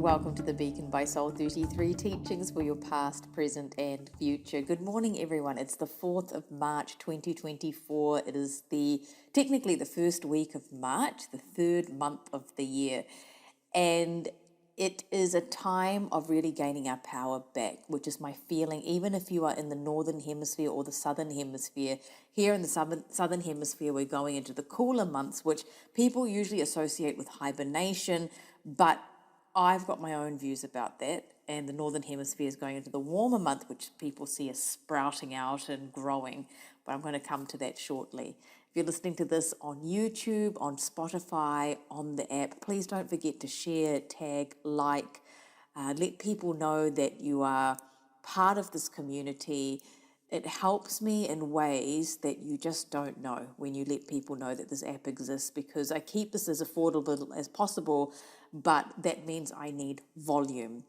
Welcome to the Beacon by Soul 33 teachings for your past, present, and future. Good morning, everyone. It's the 4th of March 2024. It is technically the first week of March, the third month of the year. And it is a time of really gaining our power back, which is my feeling, even if you are in the northern hemisphere or the southern hemisphere. Here in the southern hemisphere, we're going into the cooler months, which people usually associate with hibernation, but I've got my own views about that, and the northern hemisphere is going into the warmer month, which people see as sprouting out and growing, but I'm going to come to that shortly. If you're listening to this on YouTube, on Spotify, on the app, please don't forget to share, tag, like, let people know that you are part of this community. It helps me in ways that you just don't know when you let people know that this app exists, because I keep this as affordable as possible, but that means I need volume.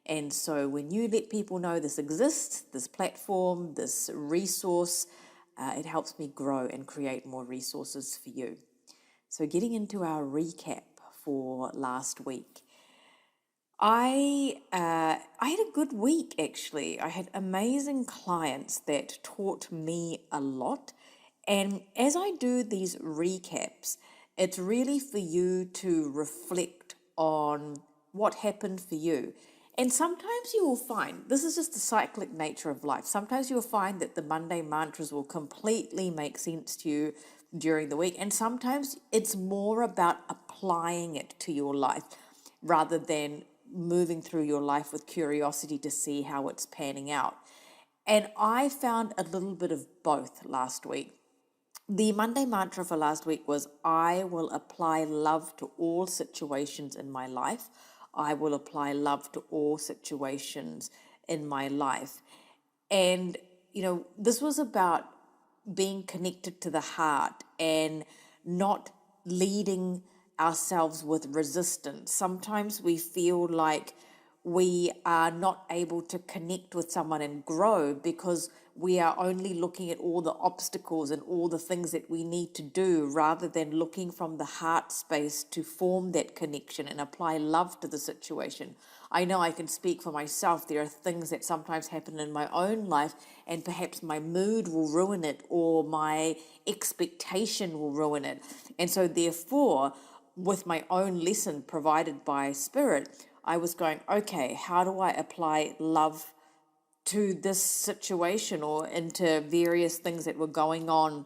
And so when you let people know this exists, this platform, this resource, it helps me grow and create more resources for you. So getting into our recap for last week. I had a good week, actually. I had amazing clients that taught me a lot. And as I do these recaps, it's really for you to reflect on what happened for you. And sometimes you will find, this is just the cyclic nature of life, sometimes you'll find that the Monday mantras will completely make sense to you during the week. And sometimes it's more about applying it to your life rather than moving through your life with curiosity to see how it's panning out. And I found a little bit of both last week. The Monday mantra for last week was, I will apply love to all situations in my life. I will apply love to all situations in my life. And, this was about being connected to the heart and not leading ourselves with resistance. Sometimes we feel like we are not able to connect with someone and grow because we are only looking at all the obstacles and all the things that we need to do, rather than looking from the heart space to form that connection and apply love to the situation. I know I can speak for myself. There are things that sometimes happen in my own life, and perhaps my mood will ruin it or my expectation will ruin it. And so therefore, with my own lesson provided by Spirit, I was going, okay, how do I apply love to this situation or into various things that were going on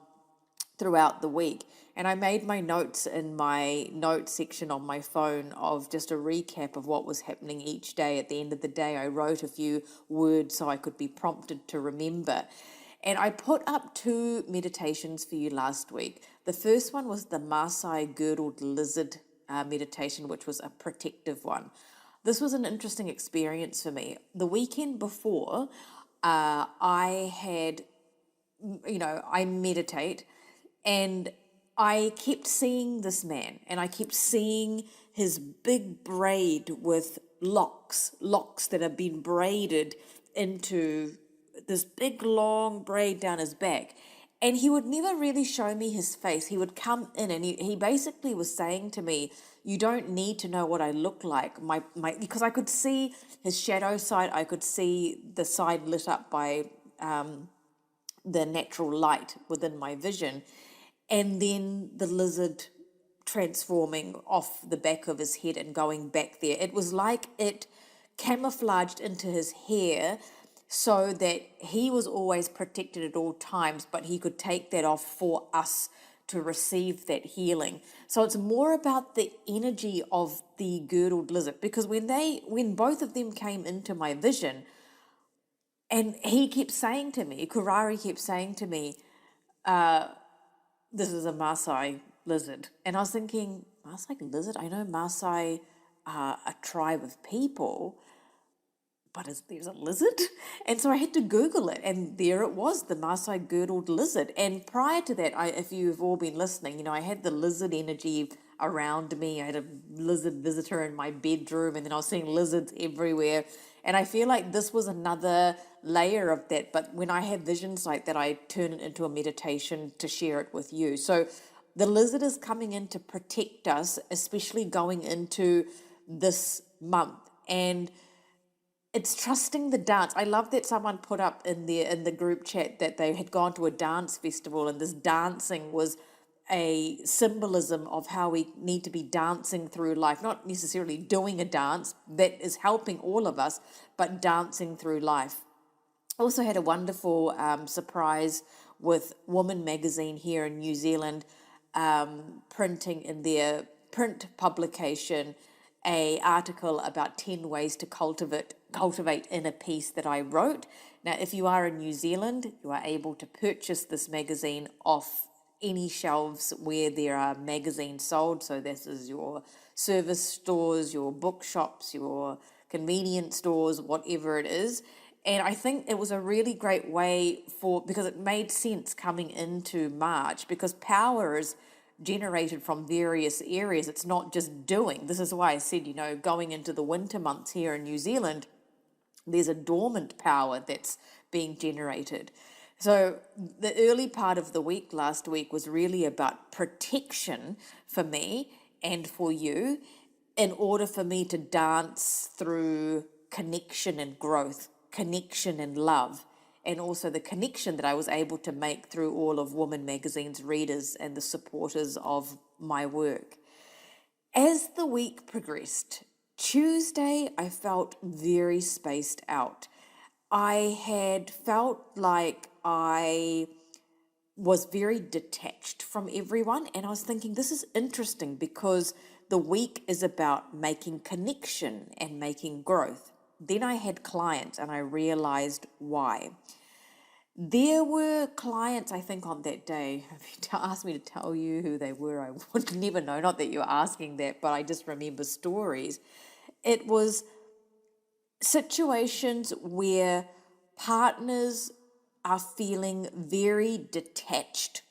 throughout the week? And I made my notes in my notes section on my phone of just a recap of what was happening each day. At the end of the day, I wrote a few words so I could be prompted to remember. And I put up 2 meditations for you last week. The first one was the Maasai girdled lizard meditation, which was a protective one. This was an interesting experience for me. The weekend before, I had, I meditate, and I kept seeing this man, and I kept seeing his big braid with locks that have been braided into this big long braid down his back. And he would never really show me his face. He would come in and he basically was saying to me, you don't need to know what I look like. Because I could see his shadow side, I could see the side lit up by the natural light within my vision. And then the lizard transforming off the back of his head and going back there. It was like it camouflaged into his hair so that he was always protected at all times, but he could take that off for us to receive that healing. So it's more about the energy of the girdled lizard, because when both of them came into my vision, and he kept saying to me, Kurari kept saying to me, this is a Maasai lizard. And I was thinking, Maasai lizard? I know Maasai are a tribe of people, but there's a lizard? And so I had to Google it, and there it was, the Maasai girdled lizard. And prior to that, if you've all been listening, I had the lizard energy around me. I had a lizard visitor in my bedroom, and then I was seeing lizards everywhere. And I feel like this was another layer of that. But when I have visions like that, I turn it into a meditation to share it with you. So the lizard is coming in to protect us, especially going into this month. And it's trusting the dance. I love that someone put up in the group chat that they had gone to a dance festival, and this dancing was a symbolism of how we need to be dancing through life, not necessarily doing a dance that is helping all of us, but dancing through life. Also had a wonderful surprise with Woman magazine here in New Zealand, printing in their print publication a article about 10 ways to cultivate inner peace that I wrote. Now, if you are in New Zealand, you are able to purchase this magazine off any shelves where there are magazines sold. So this is your service stores, your bookshops, your convenience stores, whatever it is. And I think it was a really great way because it made sense coming into March, because power is generated from various areas. It's not just doing. This is why I said, going into the winter months here in New Zealand, there's a dormant power that's being generated. So the early part of the week last week was really about protection for me and for you, in order for me to dance through connection and growth, connection and love, and also the connection that I was able to make through all of Woman Magazine's readers and the supporters of my work. As the week progressed, Tuesday I felt very spaced out. I had felt like I was very detached from everyone, and I was thinking, this is interesting because the week is about making connection and making growth. Then I had clients and I realized why. There were clients, I think, on that day. If you asked me to tell you who they were, I would never know. Not that you're asking that, but I just remember stories. It was situations where partners are feeling very detached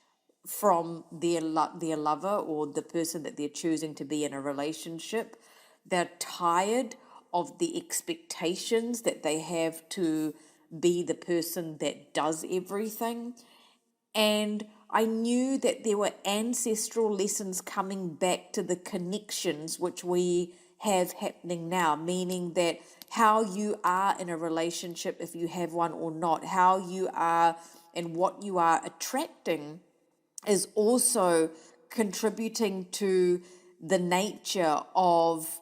from their lover or the person that they're choosing to be in a relationship. They're tired of the expectations that they have to be the person that does everything. And I knew that there were ancestral lessons coming back to the connections which we have happening now, meaning that how you are in a relationship, if you have one or not, how you are and what you are attracting is also contributing to the nature of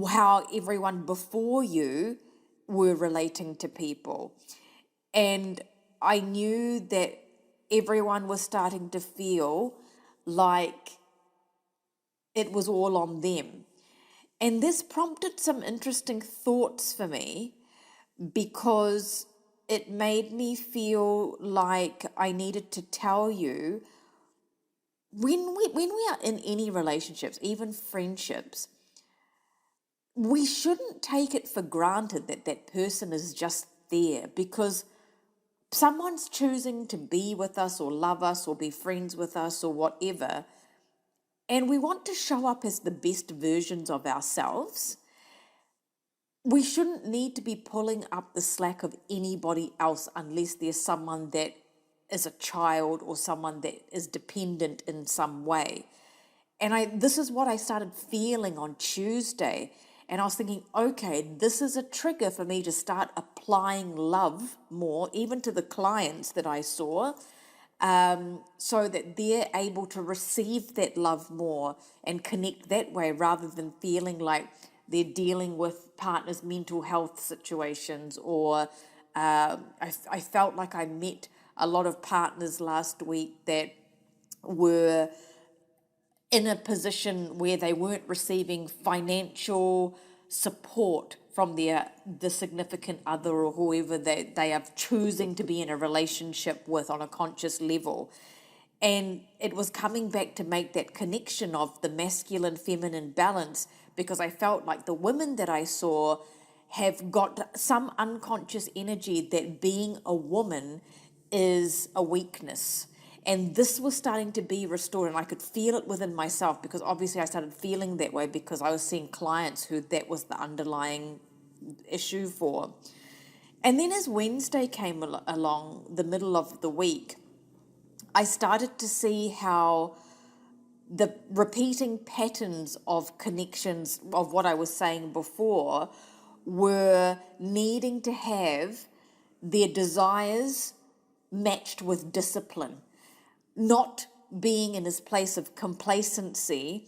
how everyone before you were relating to people. And I knew that everyone was starting to feel like it was all on them. And this prompted some interesting thoughts for me, because it made me feel like I needed to tell you, when we are in any relationships, even friendships, we shouldn't take it for granted that that person is just there, because someone's choosing to be with us or love us or be friends with us or whatever, and we want to show up as the best versions of ourselves. We shouldn't need to be pulling up the slack of anybody else unless there's someone that is a child or someone that is dependent in some way. And this is what I started feeling on Tuesday. And I was thinking, okay, this is a trigger for me to start applying love more, even to the clients that I saw, so that they're able to receive that love more and connect that way, rather than feeling like they're dealing with partners' mental health situations. Or I felt like I met a lot of partners last week that were in a position where they weren't receiving financial support from the significant other or whoever they are choosing to be in a relationship with on a conscious level. And it was coming back to make that connection of the masculine feminine balance, because I felt like the women that I saw have got some unconscious energy that being a woman is a weakness. And this was starting to be restored, and I could feel it within myself, because obviously I started feeling that way because I was seeing clients who that was the underlying issue for. And then as Wednesday came along, the middle of the week, I started to see how the repeating patterns of connections of what I was saying before were needing to have their desires matched with discipline, not being in this place of complacency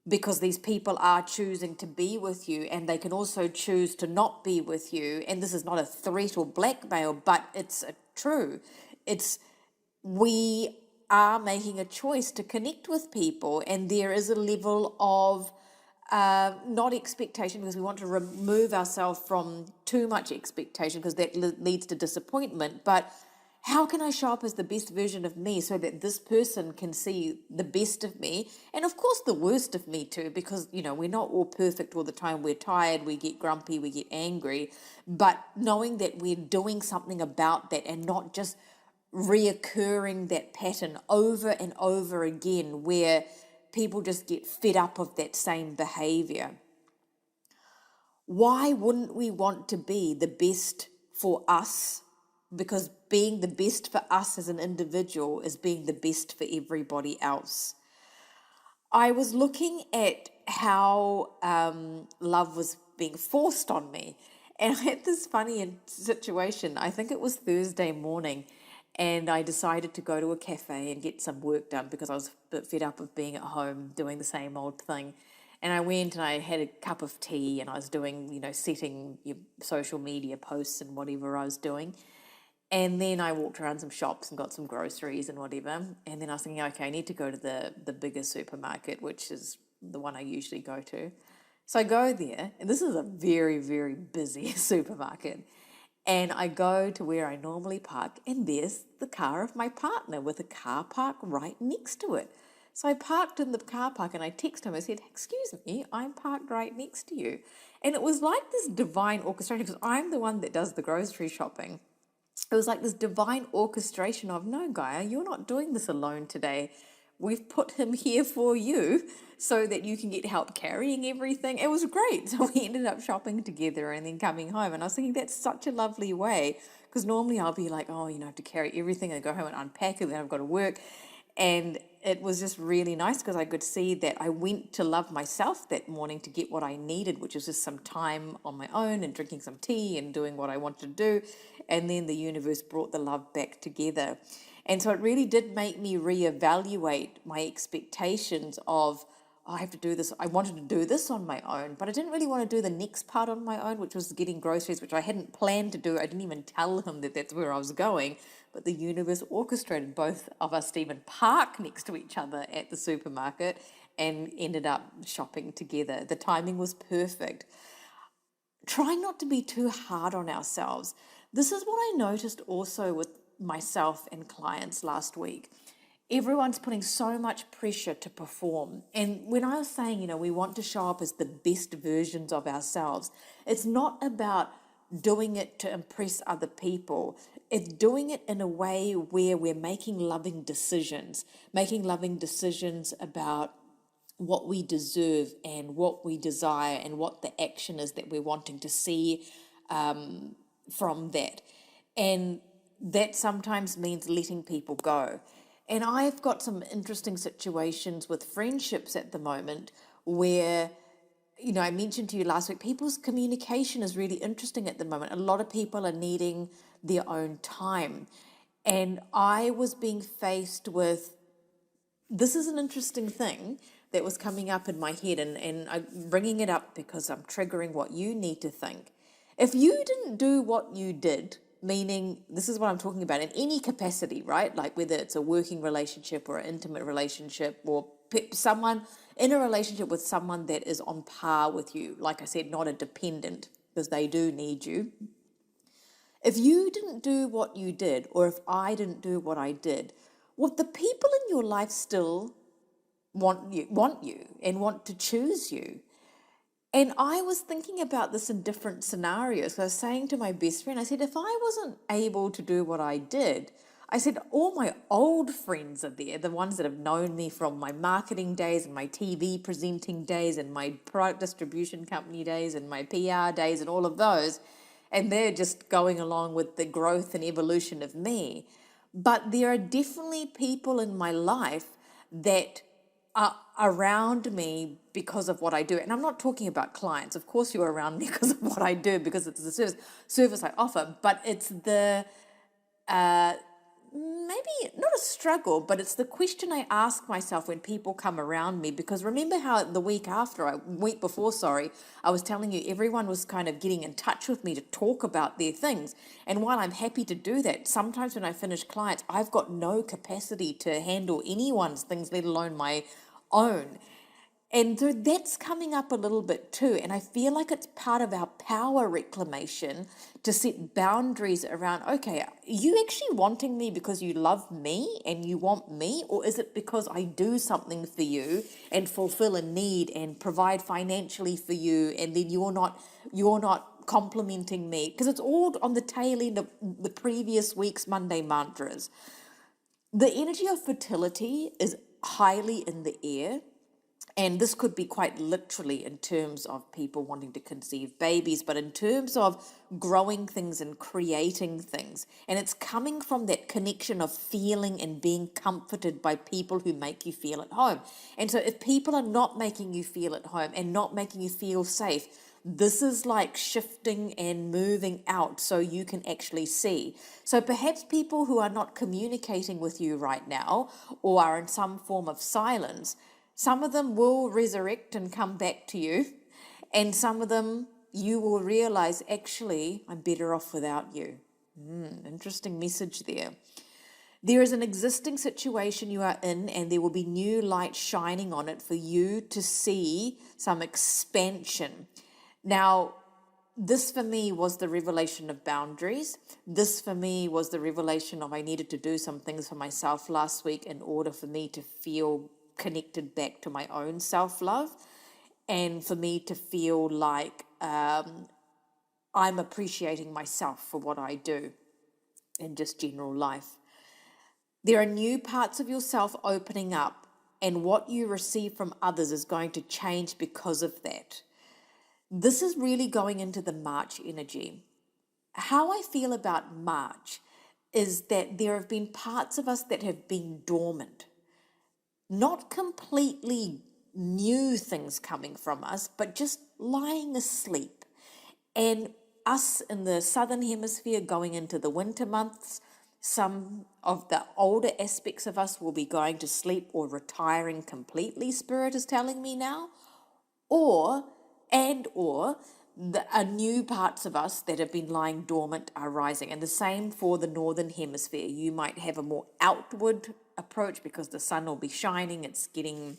because these people are choosing to be with you and they can also choose to not be with you. And this is not a threat or blackmail, but it's true. It's we are making a choice to connect with people, and there is a level of not expectation, because we want to remove ourselves from too much expectation because that leads to disappointment, but how can I show up as the best version of me so that this person can see the best of me and of course the worst of me too, because we're not all perfect all the time. We're tired, we get grumpy, we get angry, but knowing that we're doing something about that and not just reoccurring that pattern over and over again where people just get fed up of that same behavior. Why wouldn't we want to be the best for us? Because being the best for us as an individual is being the best for everybody else. I was looking at how love was being forced on me. And I had this funny situation. I think it was Thursday morning. And I decided to go to a cafe and get some work done because I was a bit fed up of being at home doing the same old thing. And I went and I had a cup of tea and I was doing, setting your social media posts and whatever I was doing. And then I walked around some shops and got some groceries and whatever. And then I was thinking, okay, I need to go to the bigger supermarket, which is the one I usually go to. So I go there, and this is a very, very busy supermarket. And I go to where I normally park, and there's the car of my partner with a car park right next to it. So I parked in the car park and I texted him. I said, excuse me, I'm parked right next to you. And it was like this divine orchestration because I'm the one that does the grocery shopping. It was like this divine orchestration of, no, Gaia, you're not doing this alone today. We've put him here for you so that you can get help carrying everything. It was great. So we ended up shopping together and then coming home. And I was thinking, that's such a lovely way. Because normally I'll be like, oh, I have to carry everything and go home and unpack it, and then I've got to work. And it was just really nice because I could see that I went to love myself that morning to get what I needed, which was just some time on my own and drinking some tea and doing what I wanted to do. And then the universe brought the love back together. And so it really did make me reevaluate my expectations of, oh, I have to do this. I wanted to do this on my own, but I didn't really want to do the next part on my own, which was getting groceries, which I hadn't planned to do. I didn't even tell him that that's where I was going. But the universe orchestrated both of us to even park next to each other at the supermarket and ended up shopping together. The timing was perfect. Try not to be too hard on ourselves. This is what I noticed also with myself and clients last week. Everyone's putting so much pressure to perform. And when I was saying, we want to show up as the best versions of ourselves, it's not about doing it to impress other people. It's doing it in a way where we're making loving decisions about what we deserve and what we desire and what the action is that we're wanting to see from that. And that sometimes means letting people go. And I've got some interesting situations with friendships at the moment where, I mentioned to you last week, people's communication is really interesting at the moment. A lot of people are needing their own time. And I was being faced with, this is an interesting thing that was coming up in my head, and I'm bringing it up because I'm triggering what you need to think. If you didn't do what you did, meaning this is what I'm talking about in any capacity, right? Like whether it's a working relationship or an intimate relationship or someone in a relationship with someone that is on par with you, like I said, not a dependent, because they do need you. If you didn't do what you did, or if I didn't do what I did, would the people in your life still want you and want to choose you? And I was thinking about this in different scenarios. I was saying to my best friend, I said, if I wasn't able to do what I did, I said, all my old friends are there, the ones that have known me from my marketing days and my TV presenting days and my product distribution company days and my PR days and all of those. And they're just going along with the growth and evolution of me. But there are definitely people in my life that around me because of what I do. And I'm not talking about clients. Of course, you're around me because of what I do, because it's the service I offer. But it's the maybe not a struggle, but it's the question I ask myself when people come around me. Because remember how the week before, I was telling you everyone was kind of getting in touch with me to talk about their things. And while I'm happy to do that, sometimes when I finish clients, I've got no capacity to handle anyone's things, let alone my own. And so that's coming up a little bit too. And I feel like it's part of our power reclamation to set boundaries around, okay, are you actually wanting me because you love me and you want me? Or is it because I do something for you and fulfill a need and provide financially for you, and then you're not complimenting me? Because it's all on the tail end of the previous week's Monday mantras. The energy of fertility is highly in the air. And this could be quite literally in terms of people wanting to conceive babies, but in terms of growing things and creating things. And it's coming from that connection of feeling and being comforted by people who make you feel at home. And so if people are not making you feel at home and not making you feel safe, this is like shifting and moving out so you can actually see. So perhaps people who are not communicating with you right now or are in some form of silence, some of them will resurrect and come back to you, and some of them you will realize, actually, I'm better off without you. Interesting message there. There is an existing situation you are in, and there will be new light shining on it for you to see some expansion. Now, this for me was the revelation of boundaries. This for me was the revelation of I needed to do some things for myself last week in order for me to feel connected back to my own self-love, and for me to feel like I'm appreciating myself for what I do in just general life. There are new parts of yourself opening up, and what you receive from others is going to change because of that. This is really going into the March energy. How I feel about March is that there have been parts of us that have been dormant. Not completely new things coming from us, but just lying asleep. And us in the southern hemisphere going into the winter months, some of the older aspects of us will be going to sleep or retiring completely, Spirit is telling me now. Or new parts of us that have been lying dormant are rising. And the same for the northern hemisphere. You might have a more outward approach because the sun will be shining, it's getting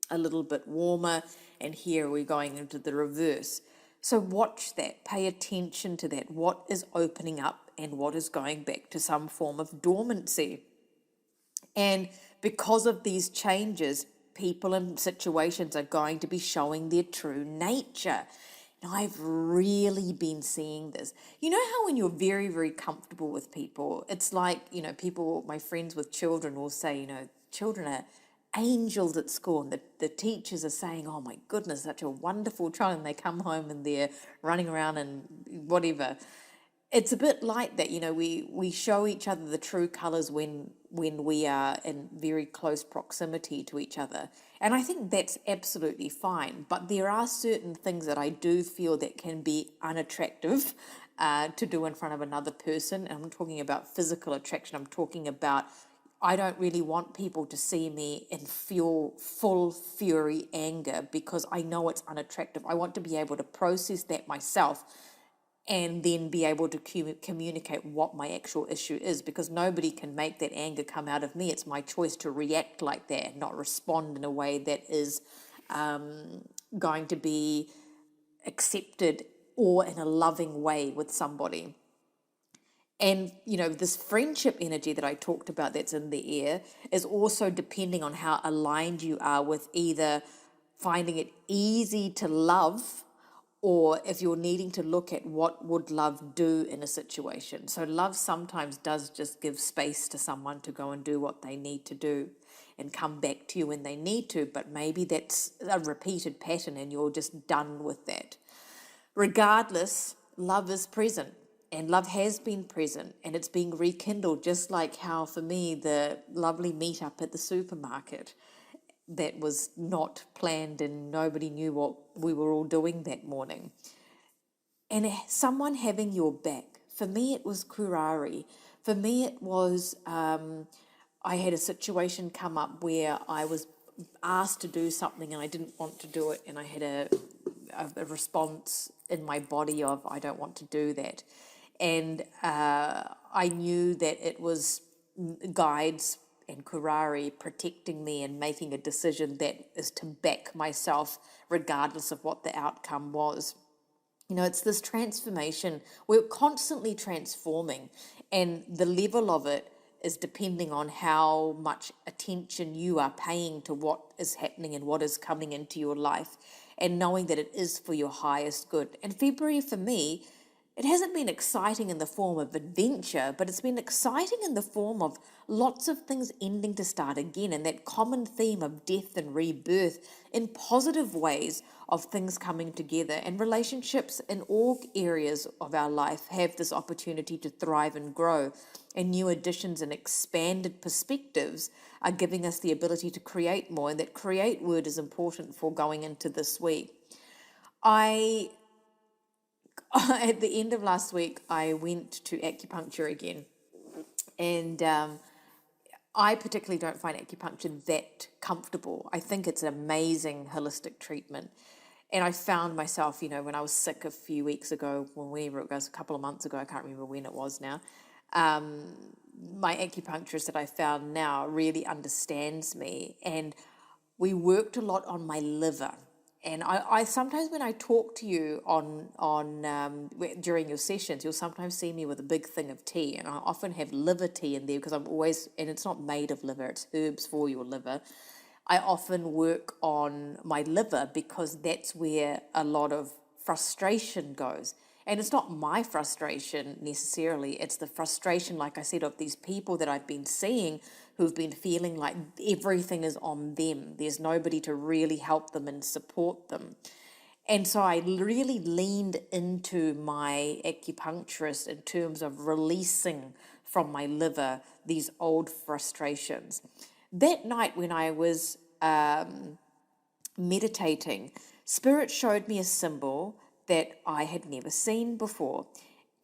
a little bit warmer, and here we're going into the reverse. So watch that, pay attention to that. What is opening up and what is going back to some form of dormancy? And because of these changes, people and situations are going to be showing their true nature. Now, I've really been seeing this. You know how when you're very, very comfortable with people, it's like, people, my friends with children will say, children are angels at school, and the teachers are saying, oh my goodness, such a wonderful child, and they come home and they're running around and whatever. It's a bit like that, we show each other the true colours when we are in very close proximity to each other. And I think that's absolutely fine. But there are certain things that I do feel that can be unattractive to do in front of another person. And I'm talking about physical attraction. I'm talking about I don't really want people to see me in full fury anger because I know it's unattractive. I want to be able to process that myself and then be able to communicate what my actual issue is, because nobody can make that anger come out of me. It's my choice to react like that, not respond in a way that is going to be accepted or in a loving way with somebody. And, this friendship energy that I talked about that's in the air is also depending on how aligned you are with either finding it easy to love, or if you're needing to look at what would love do in a situation. So love sometimes does just give space to someone to go and do what they need to do and come back to you when they need to, but maybe that's a repeated pattern and you're just done with that. Regardless, love is present, and love has been present, and it's being rekindled, just like how for me the lovely meetup at the supermarket. that was not planned and nobody knew what we were all doing that morning. And someone having your back. For me, it was Kurari. For me, it was I had a situation come up where I was asked to do something and I didn't want to do it, and I had a response in my body of I don't want to do that. And I knew that it was guides and Kurari protecting me and making a decision that is to back myself regardless of what the outcome was. You know, it's this transformation. We're constantly transforming, and the level of it is depending on how much attention you are paying to what is happening and what is coming into your life, and knowing that it is for your highest good. And February for me, it hasn't been exciting in the form of adventure, but it's been exciting in the form of lots of things ending to start again, and that common theme of death and rebirth in positive ways of things coming together. And relationships in all areas of our life have this opportunity to thrive and grow, and new additions and expanded perspectives are giving us the ability to create more, and that create word is important for going into this week. At the end of last week, I went to acupuncture again, and I particularly don't find acupuncture that comfortable. I think it's an amazing holistic treatment, and I found myself, you know, when I was sick a few weeks ago, whenever it was, a couple of months ago, I can't remember when it was now, my acupuncturist that I found now really understands me, and we worked a lot on my liver. And I sometimes when I talk to you during your sessions, you'll sometimes see me with a big thing of tea, and I often have liver tea in there because I'm always, and it's not made of liver, it's herbs for your liver. I often work on my liver because that's where a lot of frustration goes. And it's not my frustration necessarily, it's the frustration, like I said, of these people that I've been seeing who've been feeling like everything is on them. There's nobody to really help them and support them. And so I really leaned into my acupuncturist in terms of releasing from my liver these old frustrations. That night when I was meditating, Spirit showed me a symbol that I had never seen before,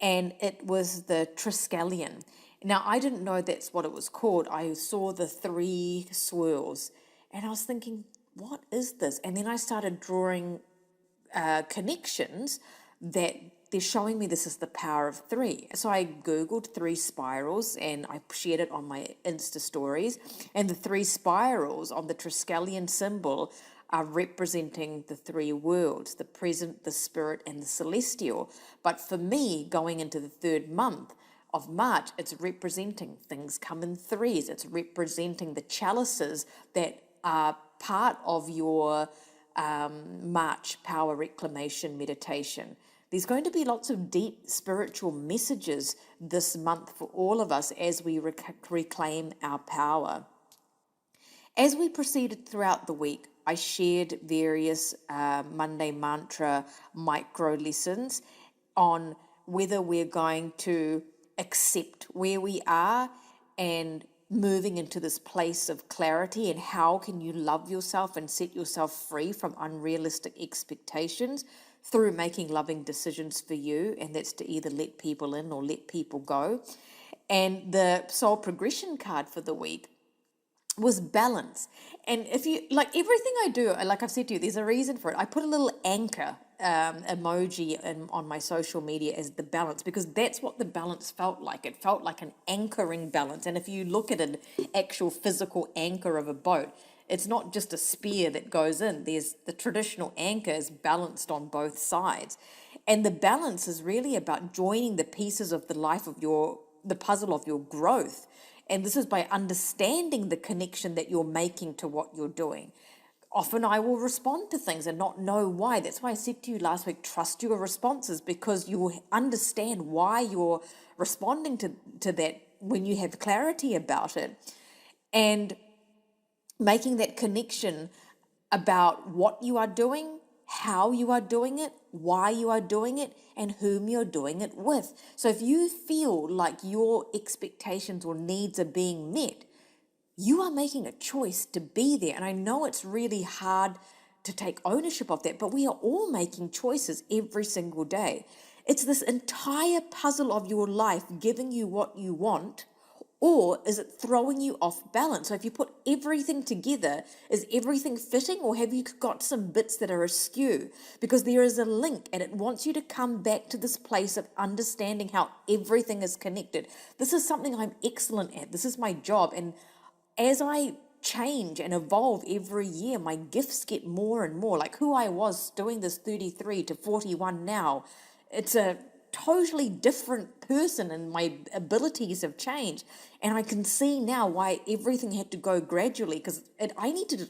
and it was the Triskelion. Now, I didn't know that's what it was called. I saw the 3 swirls, and I was thinking, what is this? And then I started drawing connections that they're showing me this is the power of 3. So I Googled 3 spirals and I shared it on my Insta stories. And the 3 spirals on the Triskelion symbol are representing the 3 worlds, the present, the spirit, and the celestial. But for me, going into the 3rd month of March, it's representing things come in 3s. It's representing the chalices that are part of your March Power Reclamation meditation. There's going to be lots of deep spiritual messages this month for all of us as we reclaim our power. As we proceeded throughout the week, I shared various Monday Mantra micro lessons on whether we're going to accept where we are and moving into this place of clarity, and how can you love yourself and set yourself free from unrealistic expectations through making loving decisions for you, and that's to either let people in or let people go. And the soul progression card for the week was balance. And if you like everything I do, like I've said to you, there's a reason for it. I put a little anchor emoji on my social media as the balance, because that's what the balance felt like. It felt like an anchoring balance. And if you look at an actual physical anchor of a boat, it's not just a spear that goes in. There's the traditional anchor is balanced on both sides. And the balance is really about joining the pieces of the life of the puzzle of your growth. And this is by understanding the connection that you're making to what you're doing. Often I will respond to things and not know why. That's why I said to you last week, trust your responses, because you will understand why you're responding to that when you have clarity about it. And making that connection about what you are doing, how you are doing it, why you are doing it, and whom you're doing it with. So if you feel like your expectations or needs are being met, you are making a choice to be there. And I know it's really hard to take ownership of that, but we are all making choices every single day. It's this entire puzzle of your life giving you what you want, or is it throwing you off balance? So if you put everything together, is everything fitting, or have you got some bits that are askew? Because there is a link, and it wants you to come back to this place of understanding how everything is connected. This is something I'm excellent at. This is my job. And as I change and evolve every year, my gifts get more and more. Like who I was doing this 33 to 41 now, it's a totally different person, and my abilities have changed. And I can see now why everything had to go gradually, because I needed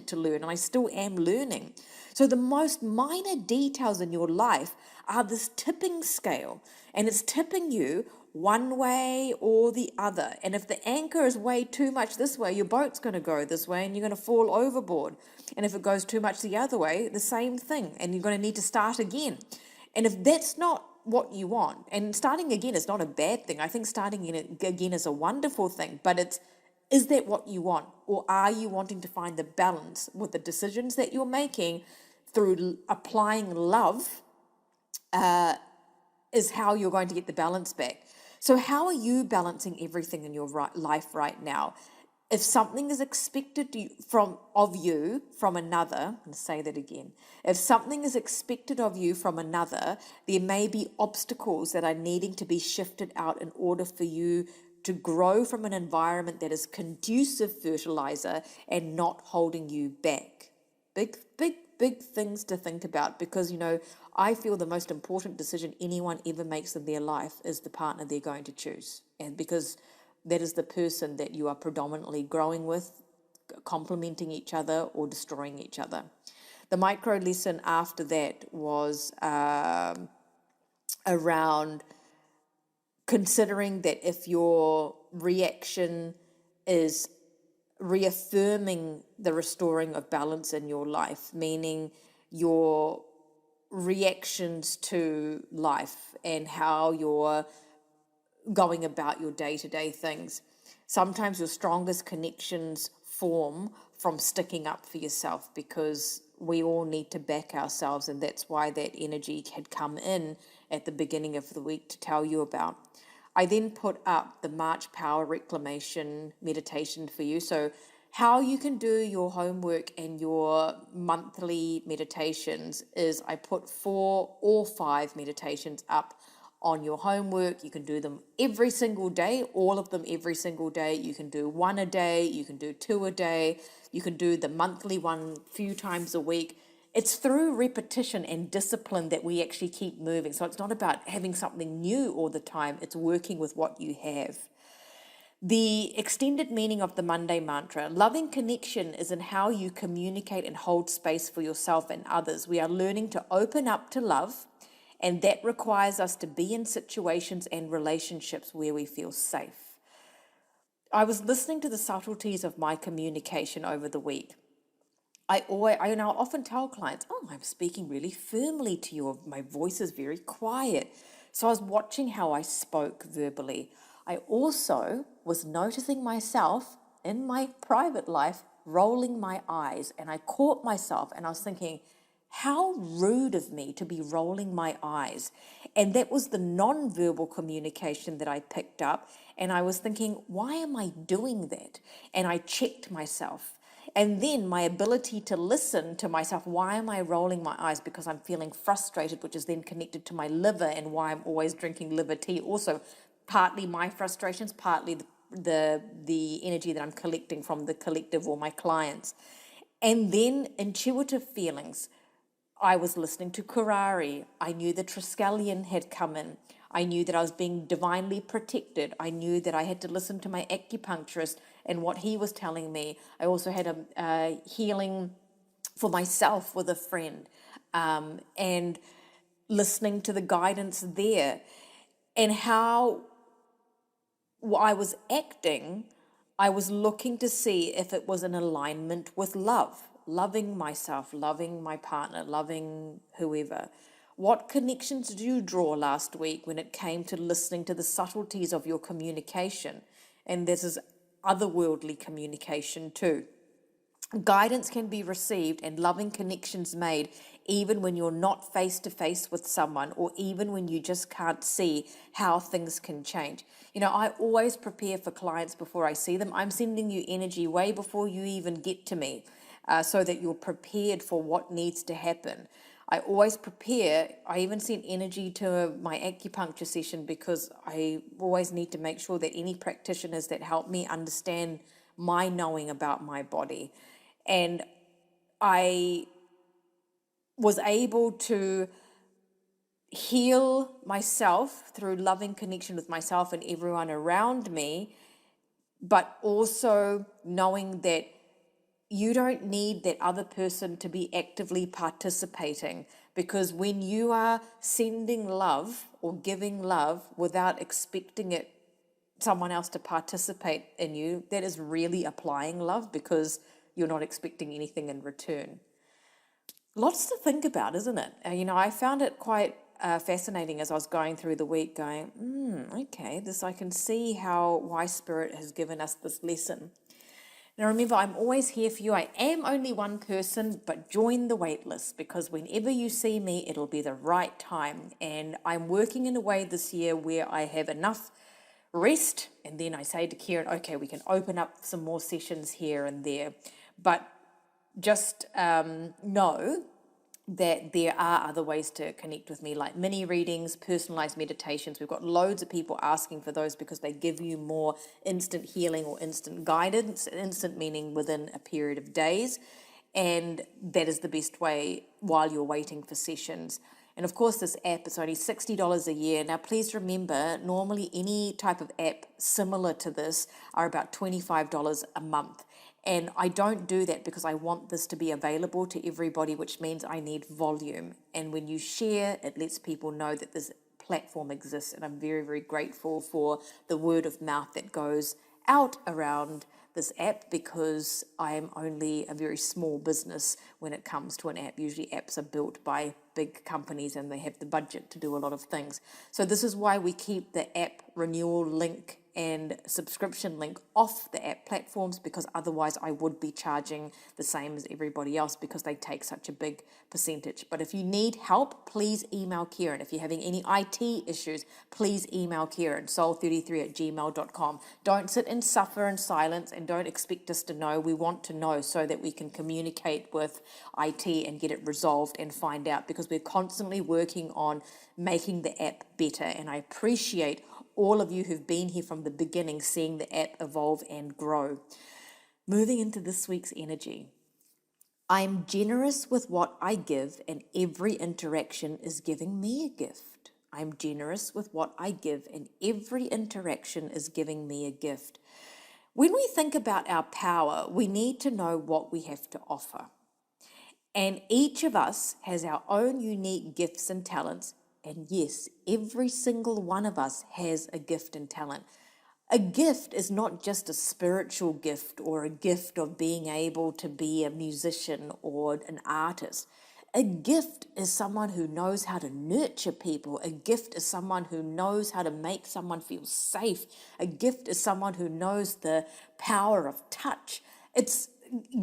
to learn, and I still am learning. So the most minor details in your life are this tipping scale, and it's tipping you one way or the other. And if the anchor is way too much this way, your boat's going to go this way and you're going to fall overboard. And if it goes too much the other way, the same thing, and you're going to need to start again. And if that's not what you want, and starting again is not a bad thing. I think starting again is a wonderful thing, but is that what you want? Or are you wanting to find the balance with the decisions that you're making through applying love? Is how you're going to get the balance back. So how are you balancing everything in your life right now? If something is expected of you from another, and say that again, if something is expected of you from another, there may be obstacles that are needing to be shifted out in order for you to grow from an environment that is conducive fertilizer and not holding you back. Big things to think about, because, I feel the most important decision anyone ever makes in their life is the partner they're going to choose. And because that is the person that you are predominantly growing with, complementing each other or destroying each other. The micro lesson after that was around considering that if your reaction is reaffirming the restoring of balance in your life, meaning your reactions to life and how you're going about your day-to-day things. Sometimes your strongest connections form from sticking up for yourself, because we all need to back ourselves, and that's why that energy had come in at the beginning of the week to tell you about. I then put up the March Power Reclamation meditation for you. So how you can do your homework and your monthly meditations is I put 4 or 5 meditations up on your homework. You can do them every single day, all of them every single day. You can do 1 a day, you can do 2 a day, you can do the monthly one few times a week. It's through repetition and discipline that we actually keep moving. So it's not about having something new all the time, it's working with what you have. The extended meaning of the Monday mantra: loving connection is in how you communicate and hold space for yourself and others. We are learning to open up to love, and that requires us to be in situations and relationships where we feel safe. I was listening to the subtleties of my communication over the week. I now often tell clients, I'm speaking really firmly to you. My voice is very quiet. So I was watching how I spoke verbally. I also was noticing myself in my private life rolling my eyes, and I caught myself and I was thinking, how rude of me to be rolling my eyes. And that was the non-verbal communication that I picked up. And I was thinking, why am I doing that? And I checked myself. And then my ability to listen to myself, why am I rolling my eyes? Because I'm feeling frustrated, which is then connected to my liver and why I'm always drinking liver tea. Also, partly my frustrations, partly the energy that I'm collecting from the collective or my clients. And then intuitive feelings. I was listening to Kurari. I knew the Triskelion had come in. I knew that I was being divinely protected. I knew that I had to listen to my acupuncturist and what he was telling me. I also had a healing for myself with a friend, and listening to the guidance there, and how I was acting. I was looking to see if it was in alignment with love, loving myself, loving my partner, loving whoever. What connections did you draw last week when it came to listening to the subtleties of your communication? And this is otherworldly communication too. Guidance can be received and loving connections made even when you're not face to face with someone, or even when you just can't see how things can change. You know, I always prepare for clients before I see them. I'm sending you energy way before you even get to me, so that you're prepared for what needs to happen. I always prepare. I even send energy to my acupuncture session because I always need to make sure that any practitioners that help me understand my knowing about my body. And I was able to heal myself through loving connection with myself and everyone around me, but also knowing that you don't need that other person to be actively participating, because when you are sending love or giving love without expecting someone else to participate in you, that is really applying love, because you're not expecting anything in return. Lots to think about, isn't it? I found it quite fascinating as I was going through the week, going, okay, I can see why Spirit has given us this lesson. Now remember, I'm always here for you. I am only one person, but join the wait list, because whenever you see me, it'll be the right time. And I'm working in a way this year where I have enough rest, and then I say to Kieran, okay, we can open up some more sessions here and there. But just know that there are other ways to connect with me, like mini readings, personalized meditations. We've got loads of people asking for those because they give you more instant healing or instant guidance, instant meaning within a period of days. And that is the best way while you're waiting for sessions. And of course, this app is only $60 a year. Now, please remember, normally any type of app similar to this are about $25 a month. And I don't do that because I want this to be available to everybody, which means I need volume. And when you share, it lets people know that this platform exists. And I'm very, very grateful for the word of mouth that goes out around this app, because I am only a very small business when it comes to an app. Usually apps are built by big companies and they have the budget to do a lot of things. So this is why we keep the app renewal link and subscription link off the app platforms, because otherwise I would be charging the same as everybody else, because they take such a big percentage. But if you need help, please email Kieran. If you're having any IT issues, please email Kieran, soul33@gmail.com. Don't sit and suffer in silence, and don't expect us to know. We want to know so that we can communicate with IT and get it resolved and find out, because we're constantly working on making the app better. And I appreciate all of you who've been here from the beginning, seeing the app evolve and grow. Moving into this week's energy. I'm generous with what I give, and every interaction is giving me a gift. I'm generous with what I give, and every interaction is giving me a gift. When we think about our power, we need to know what we have to offer. And each of us has our own unique gifts and talents. And yes, every single one of us has a gift and talent. A gift is not just a spiritual gift or a gift of being able to be a musician or an artist. A gift is someone who knows how to nurture people. A gift is someone who knows how to make someone feel safe. A gift is someone who knows the power of touch.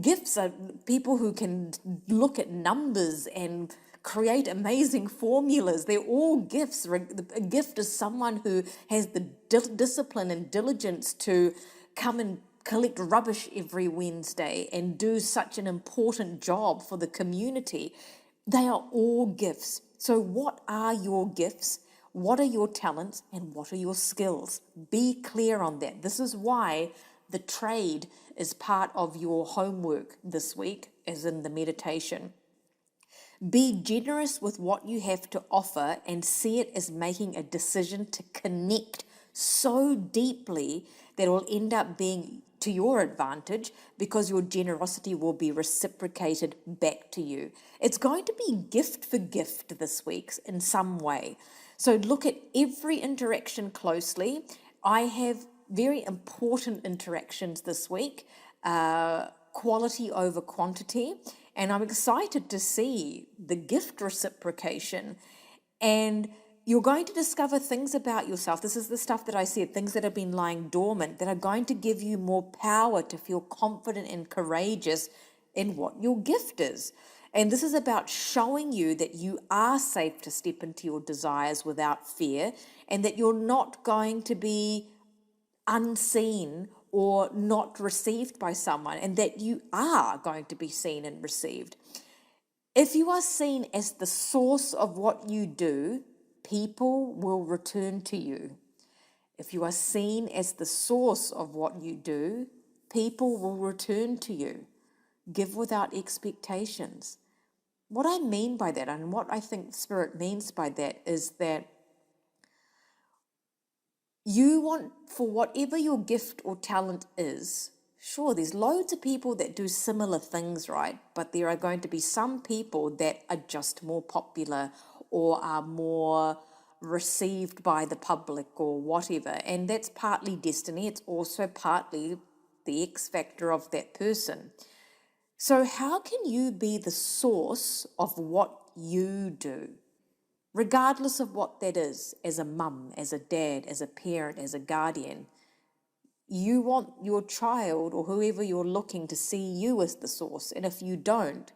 Gifts are people who can look at numbers and create amazing formulas. They're all gifts. A gift is someone who has the discipline and diligence to come and collect rubbish every Wednesday and do such an important job for the community. They are all gifts. So what are your gifts? What are your talents? And what are your skills? Be clear on that. This is why the trade is part of your homework this week, as in the meditation. Be generous with what you have to offer, and see it as making a decision to connect so deeply that it will end up being to your advantage, because your generosity will be reciprocated back to you. It's going to be gift for gift this week in some way. So look at every interaction closely. I have very important interactions this week, quality over quantity. And I'm excited to see the gift reciprocation. And you're going to discover things about yourself. This is the stuff that I said, things that have been lying dormant, that are going to give you more power to feel confident and courageous in what your gift is. And this is about showing you that you are safe to step into your desires without fear, and that you're not going to be unseen or not received by someone, and that you are going to be seen and received. If you are seen as the source of what you do, people will return to you. If you are seen as the source of what you do, people will return to you. Give without expectations. What I mean by that, and what I think Spirit means by that, is that you want, for whatever your gift or talent is, sure, there's loads of people that do similar things, right? But there are going to be some people that are just more popular or are more received by the public or whatever. And that's partly destiny. It's also partly the X factor of that person. So how can you be the source of what you do? Regardless of what that is, as a mum, as a dad, as a parent, as a guardian, you want your child or whoever you're looking to see you as the source. And if you don't,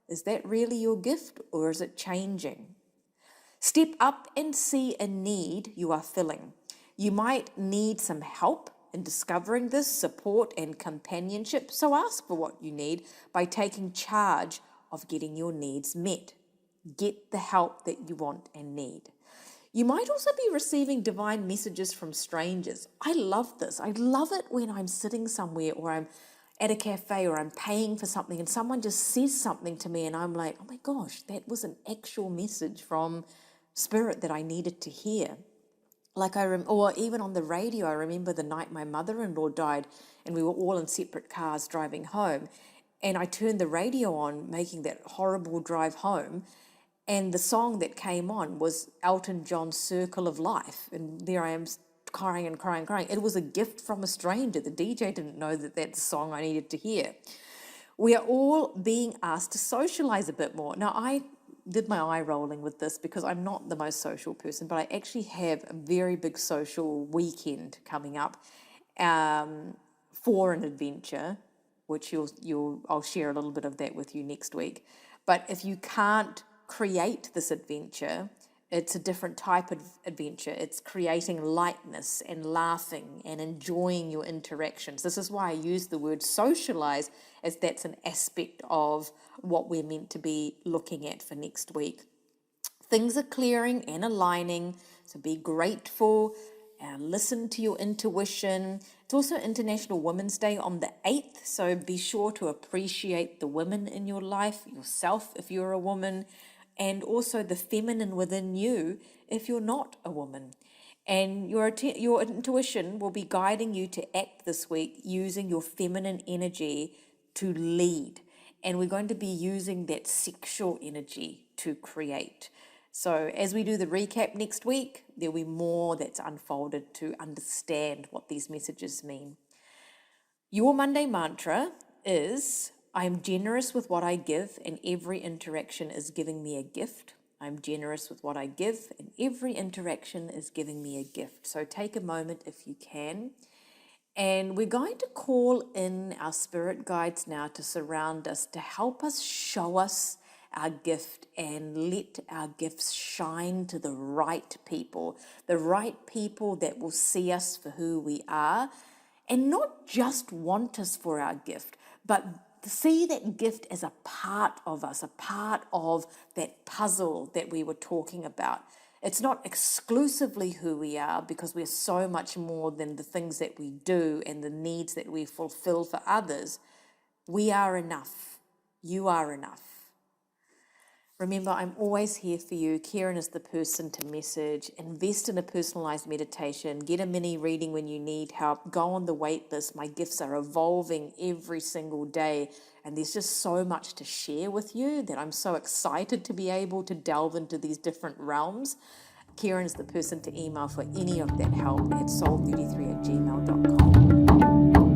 is that really your gift, or is it changing? Step up and see a need you are filling. You might need some help in discovering this, support and companionship. So ask for what you need by taking charge of getting your needs met. Get the help that you want and need. You might also be receiving divine messages from strangers. I love this. I love it when I'm sitting somewhere or I'm at a cafe or I'm paying for something and someone just says something to me and I'm like, oh my gosh, that was an actual message from Spirit that I needed to hear. Or even on the radio, I remember the night my mother-in-law died and we were all in separate cars driving home, and I turned the radio on, making that horrible drive home, and the song that came on was Elton John's Circle of Life. And there I am crying and crying and crying. It was a gift from a stranger. The DJ didn't know that that's the song I needed to hear. We are all being asked to socialize a bit more. Now, I did my eye rolling with this because I'm not the most social person, but I actually have a very big social weekend coming up for an adventure, which I'll share a little bit of that with you next week. But if you can't create this adventure, it's a different type of adventure. It's creating lightness and laughing and enjoying your interactions. This is why I use the word socialize, as that's an aspect of what we're meant to be looking at for next week. Things are clearing and aligning, so be grateful and listen to your intuition. It's also International Women's Day on the 8th, so be sure to appreciate the women in your life, yourself if you're a woman, and also the feminine within you if you're not a woman. And your intuition will be guiding you to act this week using your feminine energy to lead. And we're going to be using that sexual energy to create. So as we do the recap next week, there'll be more that's unfolded to understand what these messages mean. Your Monday mantra is, I am generous with what I give, and every interaction is giving me a gift. I'm generous with what I give, and every interaction is giving me a gift. So take a moment if you can. And we're going to call in our spirit guides now to surround us, to help us show us our gift and let our gifts shine to the right people that will see us for who we are and not just want us for our gift, but see that gift as a part of us, a part of that puzzle that we were talking about. It's not exclusively who we are, because we're so much more than the things that we do and the needs that we fulfill for others. We are enough. You are enough. Remember, I'm always here for you. Karen is the person to message. Invest in a personalized meditation. Get a mini reading when you need help. Go on the wait list. My gifts are evolving every single day. And there's just so much to share with you that I'm so excited to be able to delve into these different realms. Karen is the person to email for any of that help at soul33@gmail.com.